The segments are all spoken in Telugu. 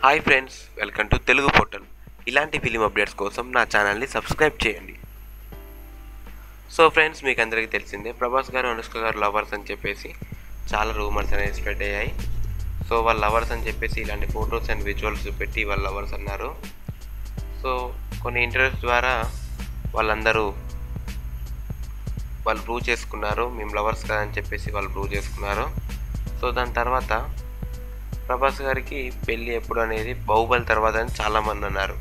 Hi friends, welcome to Telugu portal. ఇలాంటి ఫిలిం అప్డేట్స్ కోసం నా ఛానల్ని సబ్స్క్రైబ్ చేయండి. సో ఫ్రెండ్స్, మీకు అందరికీ తెలిసిందే ప్రభాస్ గారు అనుష్క గారు లవర్స్ అని చెప్పేసి చాలా రూమర్స్ అనేవి స్ప్రెడ్ అయ్యాయి. సో వాళ్ళ లవర్స్ అని చెప్పేసి ఇలాంటి ఫొటోస్ అండ్ విజువల్స్ పెట్టి వాళ్ళ లవర్స్ అన్నారు. సో కొన్ని ఇంటర్వ్యూస్ ద్వారా వాళ్ళందరూ వాళ్ళు ప్రూవ్ చేసుకున్నారు, మేము లవర్స్ కదా అని చెప్పేసి వాళ్ళు ప్రూవ్ చేసుకున్నారు. సో దాని తర్వాత ప్రభాస్ గారికి పెళ్ళి ఎప్పుడు అనేది బాహుబలి తర్వాత అని చాలామంది అన్నారు.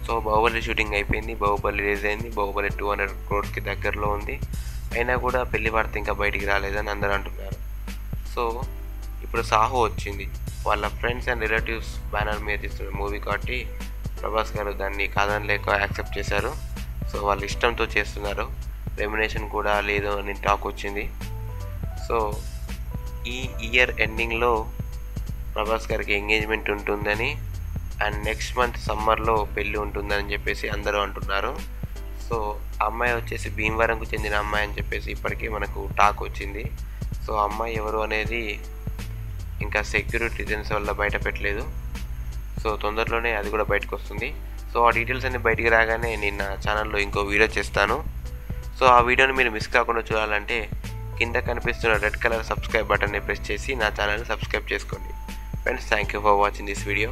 సో బాహుబలి షూటింగ్ అయిపోయింది, బాహుబలి రిలీజ్ అయింది, బాహుబలి 200 crores దగ్గరలో ఉంది. అయినా కూడా పెళ్లి వార్త ఇంకా బయటికి రాలేదని అందరూ అంటున్నారు. సో ఇప్పుడు సాహో వచ్చింది, వాళ్ళ ఫ్రెండ్స్ అండ్ రిలేటివ్స్ బ్యానర్ మీద తీస్తున్న మూవీ కాబట్టి ప్రభాస్ గారు దాన్ని కాదనలేక యాక్సెప్ట్ చేశారు. సో వాళ్ళు ఇష్టంతో చేస్తున్నారు, రెమ్యునేషన్ కూడా లేదు అని టాక్ వచ్చింది. సో ఈ ఇయర్ ఎండింగ్లో ప్రభాస్ గారికి ఎంగేజ్మెంట్ ఉంటుందని అండ్ నెక్స్ట్ మంత్ సమ్మర్లో పెళ్ళి ఉంటుందని చెప్పేసి అందరూ అంటున్నారు. సో అమ్మాయి వచ్చేసి భీమవరంకు చెందిన అమ్మాయి అని చెప్పేసి ఇప్పటికీ మనకు టాక్ వచ్చింది. సో అమ్మాయి ఎవరు అనేది ఇంకా సెక్యూరిటీ రీజన్స్ వల్ల బయట పెట్టలేదు. సో తొందరలోనే అది కూడా బయటకు వస్తుంది. సో ఆ డీటెయిల్స్ అన్ని బయటికి రాగానే నేను నా ఛానల్లో ఇంకో వీడియో చేస్తాను. సో ఆ వీడియోని మీరు మిస్ కాకుండా చూడాలంటే కింద కనిపిస్తున్న రెడ్ కలర్ సబ్స్క్రైబ్ బటన్ని ప్రెస్ చేసి నా ఛానల్ని సబ్స్క్రైబ్ చేసుకోండి. Friends, thank you for watching this video.